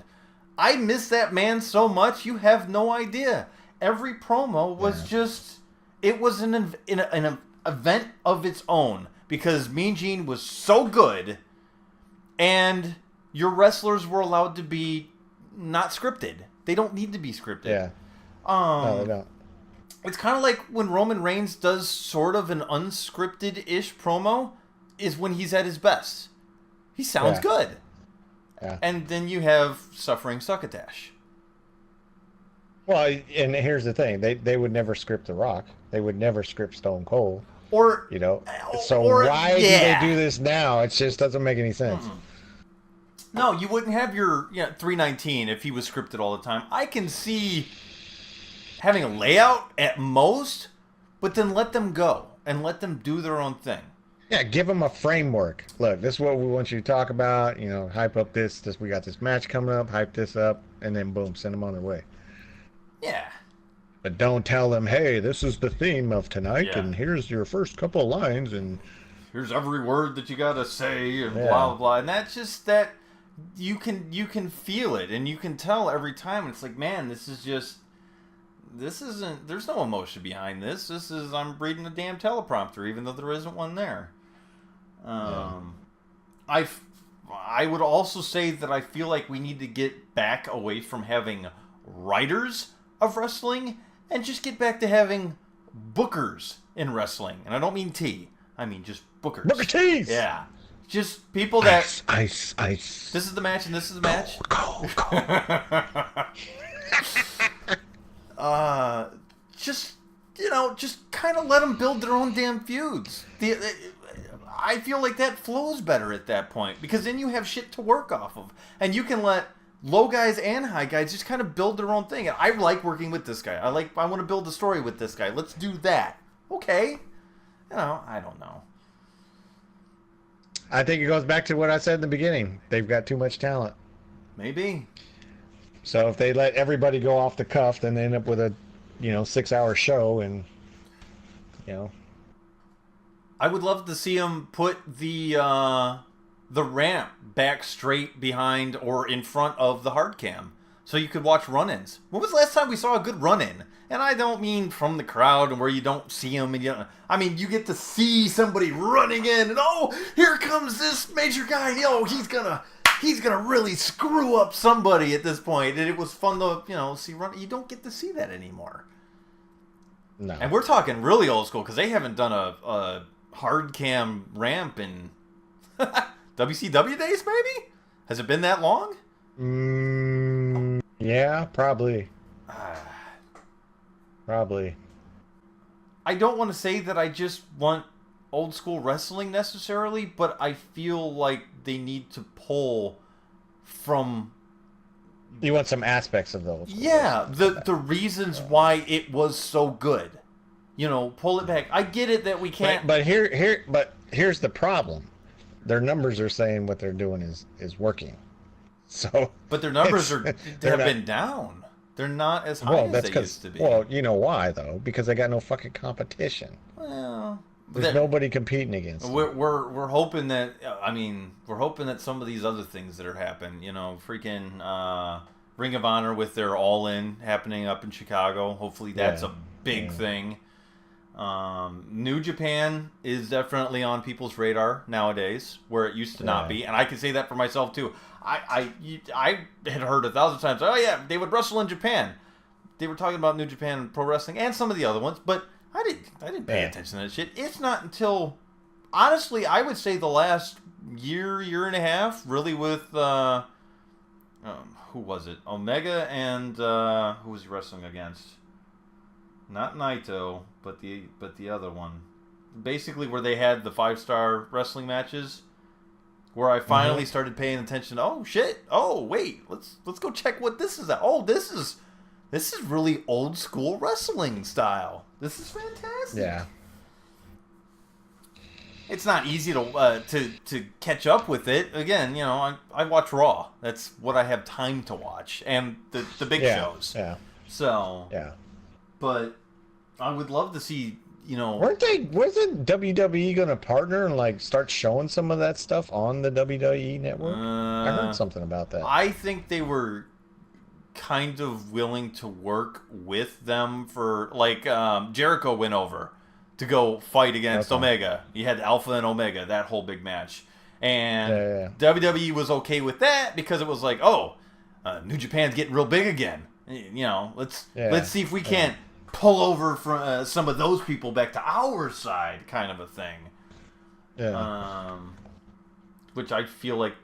I miss that man so much, you have no idea. Every promo was just... It was an event of its own because Mean Gene was so good, and your wrestlers were allowed to be not scripted. They don't need to be scripted. Yeah. No, they don't. It's kind of like when Roman Reigns does sort of an unscripted-ish promo, is when he's at his best. He sounds good. Yeah. And then you have Suffering Succotash. Well, and here's the thing. They would never script The Rock. They would never script Stone Cold. Or, you know. So why do they do this now? It just doesn't make any sense. No, you wouldn't have your 319 if he was scripted all the time. I can see having a layout at most, but then let them go and let them do their own thing. Yeah, give them a framework. Look, this is what we want you to talk about. You know, hype up this. We got this match coming up. Hype this up, and then boom, send them on their way. Yeah. But don't tell them, hey, this is the theme of tonight, and here's your first couple of lines, and here's every word that you gotta say, and blah blah blah. And that's just that you can feel it, and you can tell every time. It's like, man, this isn't. There's no emotion behind this. This is I'm reading a damn teleprompter, even though there isn't one there. I would also say that I feel like we need to get back away from having writers of wrestling and just get back to having bookers in wrestling. And I don't mean T. I mean just bookers. Booker T's! Yeah. Just people that... Ice. This is the match and this is the match. Go. Just kind of let them build their own damn feuds. I feel like that flows better at that point because then you have shit to work off of. And you can let low guys and high guys just kind of build their own thing. And I like working with this guy. I want to build a story with this guy. Let's do that. Okay. I don't know. I think it goes back to what I said in the beginning. They've got too much talent. Maybe. So if they let everybody go off the cuff, then they end up with a, 6-hour show, and, I would love to see them put the ramp back straight behind or in front of the hard cam, so you could watch run-ins. When was the last time we saw a good run-in? And I don't mean from the crowd and where you don't see them, and you get to see somebody running in, and here comes this major guy. He's gonna really screw up somebody at this point. And it was fun to see run. You don't get to see that anymore. No. And we're talking really old school because they haven't done a hard cam ramp in WCW days. Maybe has it been that long? Yeah, probably. Probably. I don't want to say that I just want old school wrestling necessarily, but I feel like they need to pull from. You want some aspects of those. Yeah, the reasons why it was so good. Pull it back. I get it that we can't. But here's the problem. Their numbers are saying what they're doing is working. So. But their numbers have been down. They're not as high as they used to be. Well, you know why though? Because they got no fucking competition. Well, there's nobody competing against them. We're hoping that. We're hoping that some of these other things that are happening. Freaking Ring of Honor with their All In happening up in Chicago. Hopefully that's a big thing. New Japan is definitely on people's radar nowadays, where it used to not be, and I can say that for myself too. I had heard 1,000 times, oh yeah, they would wrestle in Japan. They were talking about New Japan Pro Wrestling and some of the other ones, but I didn't pay attention to that shit. It's not until, honestly, I would say the last year and a half, really with who was it? Omega and who was he wrestling against? Not Naito, but the other one. Basically, where they had the 5-star wrestling matches, where I finally started paying attention. Oh shit! Oh wait, let's go check what this is. Oh, this is really old school wrestling style. This is fantastic. Yeah. It's not easy to catch up with it. Again, I watch Raw. That's what I have time to watch, and the big shows. Yeah. So. Yeah. But I would love to see, Wasn't WWE going to partner and start showing some of that stuff on the WWE network? I heard something about that. I think they were kind of willing to work with them for Jericho went over to go fight against Omega. You had Alpha and Omega, that whole big match. And WWE was okay with that because it was New Japan's getting real big again. Let's see if we can't pull over from some of those people back to our side, kind of a thing. Yeah. Which I feel like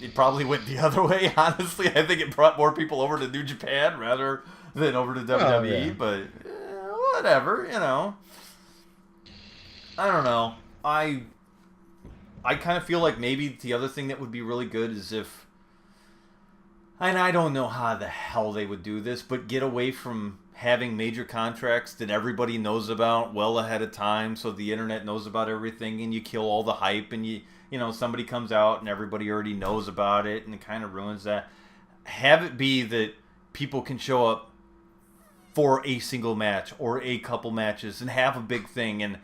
it probably went the other way. Honestly, I think it brought more people over to New Japan rather than over to WWE. But whatever, I don't know. I kind of feel like maybe the other thing that would be really good is if. And I don't know how the hell they would do this, but get away from having major contracts that everybody knows about well ahead of time, so the internet knows about everything, and you kill all the hype, and somebody comes out and everybody already knows about it, and it kind of ruins that. Have it be that people can show up for a single match or a couple matches and have a big thing, and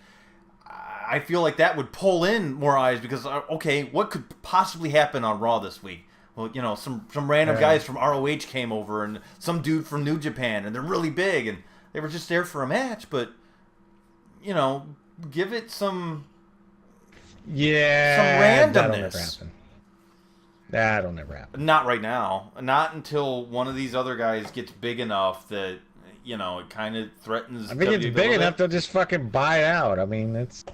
I feel like that would pull in more eyes because, okay, what could possibly happen on Raw this week? Well, some random guys from ROH came over and some dude from New Japan, and they're really big, and they were just there for a match, but, give it some randomness. That'll never happen. That'll never happen. Not right now. Not until one of these other guys gets big enough that, it kind of threatens I mean, WWE it's big enough, they'll just fucking buy it out. I mean, it's...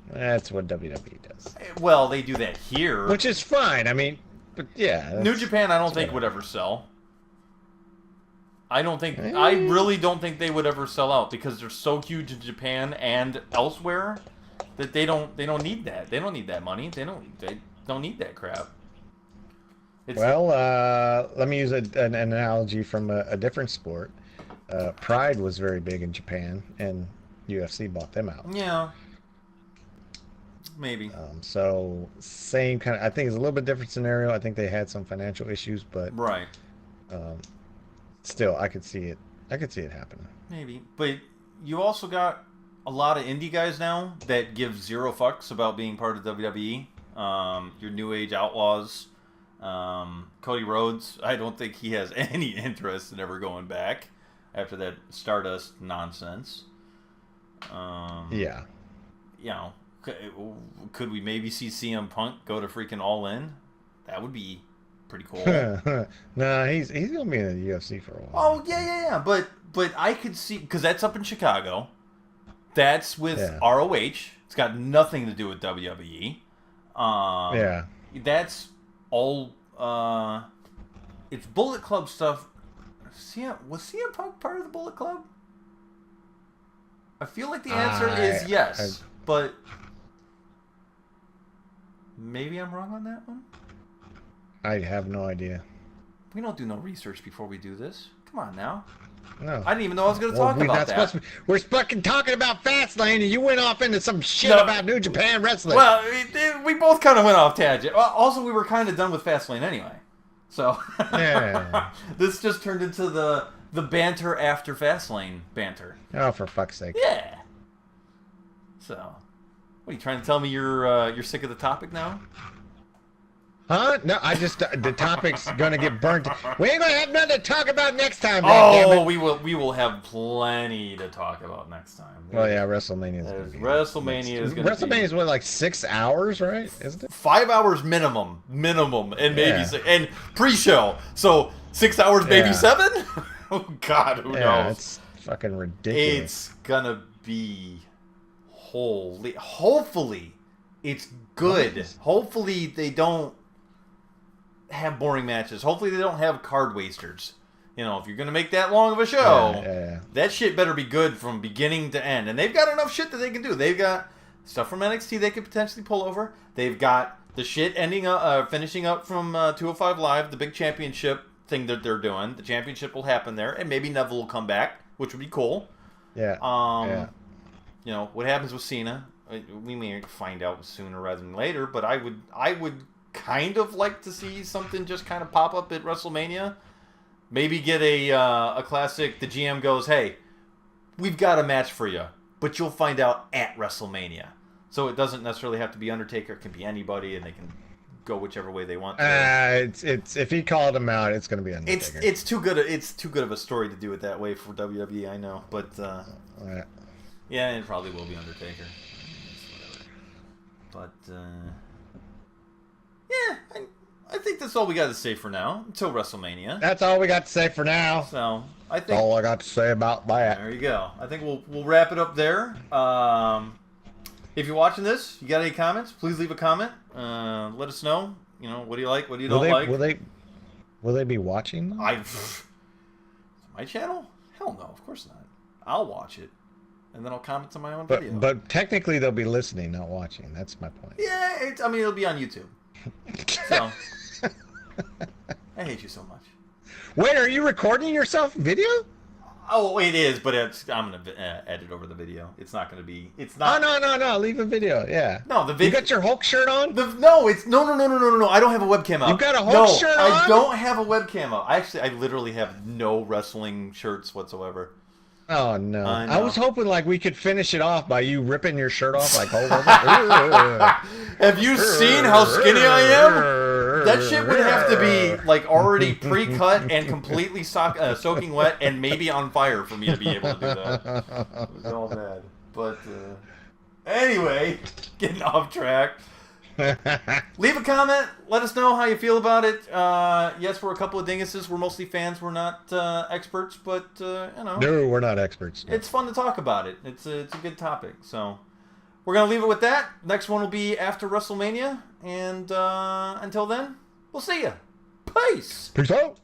That's what WWE does. Well, they do that here. Which is fine. I mean, but yeah. New Japan, I don't think would ever sell. I really don't think they would ever sell out because they're so huge in Japan and elsewhere that they don't need that. They don't need that money. They don't need that crap. Let me use an analogy from a different sport. Pride was very big in Japan, and UFC bought them out. Yeah. Maybe. So same kind of. I think it's a little bit different scenario. I think they had some financial issues, but right. Still, I could see it. I could see it happening. Maybe, but you also got a lot of indie guys now that give zero fucks about being part of WWE. Your New Age Outlaws, Cody Rhodes. I don't think he has any interest in ever going back after that Stardust nonsense. Yeah. Could we maybe see CM Punk go to freaking All In? That would be pretty cool. Nah, he's gonna be in the UFC for a while. Oh yeah. But I could see because that's up in Chicago. That's with ROH. It's got nothing to do with WWE. That's all. It's Bullet Club stuff. Was CM Punk part of the Bullet Club? I feel like the answer is yes, but maybe I'm wrong on that one. I have no idea. We don't do no research before we do this. Come on now. No. I didn't even know I was going to talk about that. We're fucking talking about Fastlane, and you went off into some shit about New Japan Wrestling. Well, we both kind of went off tangent. Also, we were kind of done with Fastlane anyway. So, yeah. This just turned into the banter after Fastlane banter. Oh, for fuck's sake. Yeah. So, what are you trying to tell me? You're sick of the topic now? Huh? No, the topic's gonna get burnt. We ain't gonna have nothing to talk about next time. Oh, we will have plenty to talk about next time. Well, yeah, WrestleMania is what, like 6 hours, right? Isn't it? 5 hours minimum, and maybe and pre-show. So 6 hours, maybe 7. Oh God, who knows? It's fucking ridiculous. It's gonna be hopefully it's good. Hopefully they don't have boring matches. Hopefully they don't have card wasters. You know, if you're going to make that long of a show, that shit better be good from beginning to end. And they've got enough shit that they can do. They've got stuff from NXT they could potentially pull over. They've got the shit finishing up from 205 Live, the big championship thing that they're doing. The championship will happen there, and maybe Neville will come back, which would be cool. Yeah. You know, what happens with Cena, we may find out sooner rather than later, but I would kind of like to see something just kind of pop up at WrestleMania. Maybe get a classic. The GM goes, "Hey, we've got a match for you, but you'll find out at WrestleMania." So it doesn't necessarily have to be Undertaker. It can be anybody, and they can go whichever way they want. It's if he called him out, it's going to be Undertaker. It's too good of a story to do it that way for WWE. I know, but yeah, it probably will be Undertaker. But yeah, I think that's all we got to say for now until WrestleMania. That's all we got to say for now. So I think that's all I got to say about that. There you go. I think we'll wrap it up there. If you're watching this, you got any comments? Please leave a comment. Let us know. You know, what do you like? What do you don't like? Will they be watching? My channel? Hell no, of course not. I'll watch it, and then I'll comment to my own video. But technically, they'll be listening, not watching. That's my point. Yeah, it'll be on YouTube. So, I hate you so much. Wait, are you recording yourself video? Oh, it is, but I'm gonna edit over the video. It's not gonna be. It's not. Oh no! Leave a video. Yeah. No, the video. You got your Hulk shirt on? No. I don't have a webcam up. You got a Hulk shirt on? I don't have a webcam up. I literally have no wrestling shirts whatsoever. Oh no! I was hoping like we could finish it off by you ripping your shirt off like hold on. Have you seen how skinny I am? That shit would have to be like already pre-cut and completely soaking wet and maybe on fire for me to be able to do that. It was all bad. But anyway, getting off track. Leave a comment. Let us know how you feel about it. Yes, we're a couple of dinguses. We're mostly fans. We're not experts, but you know. No, we're not experts. No. It's fun to talk about it. It's a good topic. So we're gonna leave it with that. Next one will be after WrestleMania, and until then, we'll see you. Peace. Peace out.